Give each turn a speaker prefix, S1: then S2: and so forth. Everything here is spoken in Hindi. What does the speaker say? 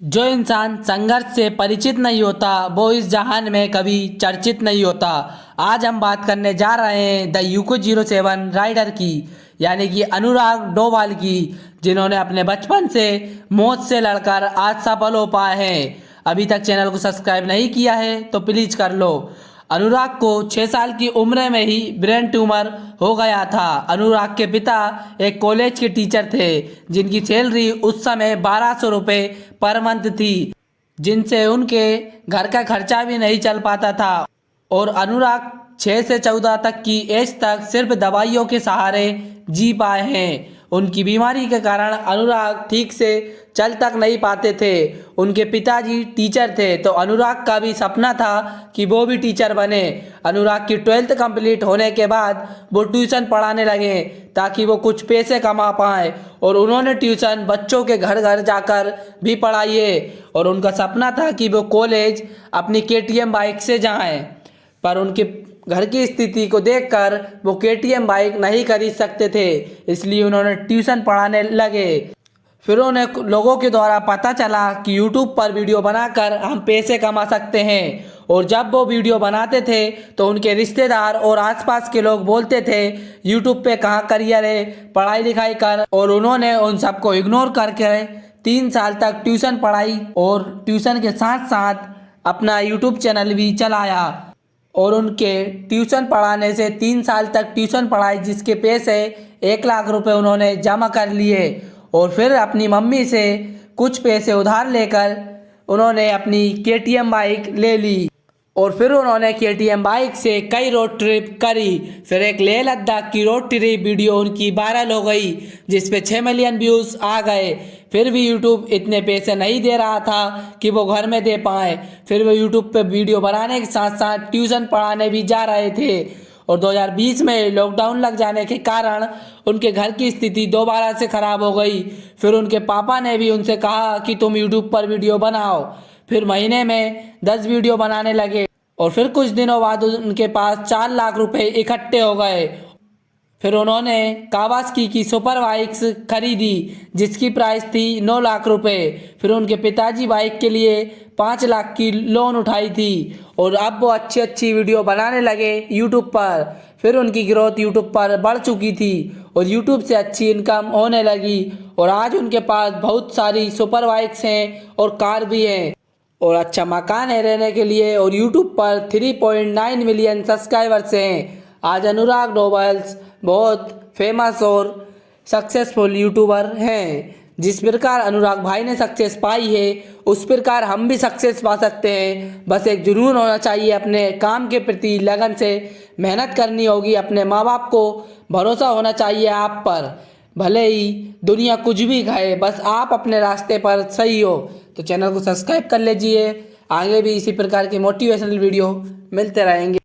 S1: जो इंसान संघर्ष से परिचित नहीं होता वो इस जहान में कभी चर्चित नहीं होता। आज हम बात करने जा रहे हैं द यूको 07 राइडर की, यानी कि अनुराग डोभाल की, जिन्होंने अपने बचपन से मौत से लड़कर आज सफल हो पाए हैं। अभी तक चैनल को सब्सक्राइब नहीं किया है तो प्लीज़ कर लो। अनुराग को 6 साल की उम्र में ही ब्रेन ट्यूमर हो गया था। अनुराग के पिता एक कॉलेज के टीचर थे, जिनकी सैलरी उस समय 1200 रुपये पर मंथ थी, जिनसे उनके घर का खर्चा भी नहीं चल पाता था। और अनुराग 6 से 14 तक की एज तक सिर्फ दवाइयों के सहारे जी पाए हैं। उनकी बीमारी के कारण अनुराग ठीक से चल तक नहीं पाते थे। उनके पिताजी टीचर थे, तो अनुराग का भी सपना था कि वो भी टीचर बने। अनुराग की 12th कंप्लीट होने के बाद वो ट्यूशन पढ़ाने लगे ताकि वो कुछ पैसे कमा पाएँ, और उन्होंने ट्यूशन बच्चों के घर घर जाकर भी पढ़ाई है। और उनका सपना था कि वो कॉलेज अपनी KTM बाइक से जाएं, पर उनके घर की स्थिति को देखकर वो KTM बाइक नहीं खरीद सकते थे, इसलिए उन्होंने ट्यूशन पढ़ाने लगे। फिर उन्हें लोगों के द्वारा पता चला कि यूट्यूब पर वीडियो बनाकर हम पैसे कमा सकते हैं। और जब वो वीडियो बनाते थे तो उनके रिश्तेदार और आसपास के लोग बोलते थे यूट्यूब पे कहाँ करियर है, पढ़ाई लिखाई कर। और उन्होंने उन सबको इग्नोर करके 3 साल तक ट्यूशन पढ़ाई और ट्यूशन के साथ साथ अपना यूट्यूब चैनल भी चलाया। और उनके ट्यूशन पढ़ाने से 3 साल तक ट्यूशन पढ़ाई, जिसके पैसे 1 लाख रुपए उन्होंने जमा कर लिए। और फिर अपनी मम्मी से कुछ पैसे उधार लेकर उन्होंने अपनी KTM बाइक ले ली। और फिर उन्होंने KTM बाइक से कई रोड ट्रिप करी। फिर एक लेह लद्दाख की रोड ट्रिप वीडियो उनकी वायरल हो गई, जिस पे 6 मिलियन व्यूज़ आ गए। फिर भी यूट्यूब इतने पैसे नहीं दे रहा था कि वो घर में दे पाए। फिर वो यूट्यूब पे वीडियो बनाने के साथ साथ ट्यूशन पढ़ाने भी जा रहे थे। और 2020 में लॉकडाउन लग जाने के कारण उनके घर की स्थिति दोबारा से ख़राब हो गई। फिर उनके पापा ने भी उनसे कहा कि तुम यूट्यूब पर वीडियो बनाओ। फिर महीने में 10 वीडियो बनाने लगे, और फिर कुछ दिनों बाद उनके पास 4 लाख रुपए इकट्ठे हो गए। फिर उन्होंने कावासाकी की सुपर बाइक्स खरीदी, जिसकी प्राइस थी 9 लाख रुपए। फिर उनके पिताजी बाइक के लिए 5 लाख की लोन उठाई थी। और अब वो अच्छी अच्छी वीडियो बनाने लगे यूट्यूब पर। फिर उनकी ग्रोथ यूट्यूब पर बढ़ चुकी थी और यूट्यूब से अच्छी इनकम होने लगी। और आज उनके पास बहुत सारी सुपर बाइक्स हैं और कार भी हैं, और अच्छा मकान है रहने के लिए। और यूट्यूब पर 3.9 मिलियन सब्सक्राइबर्स हैं। आज अनुराग डोभाल बहुत फेमस और सक्सेसफुल यूट्यूबर हैं। जिस प्रकार अनुराग भाई ने सक्सेस पाई है, उस प्रकार हम भी सक्सेस पा सकते हैं। बस एक जुनून होना चाहिए, अपने काम के प्रति लगन से मेहनत करनी होगी, अपने माँ बाप को भरोसा होना चाहिए आप पर। भले ही दुनिया कुछ भी कहे, बस आप अपने रास्ते पर सही हो। तो चैनल को सब्सक्राइब कर लीजिए। आगे भी इसी प्रकार के मोटिवेशनल वीडियो मिलते रहेंगे।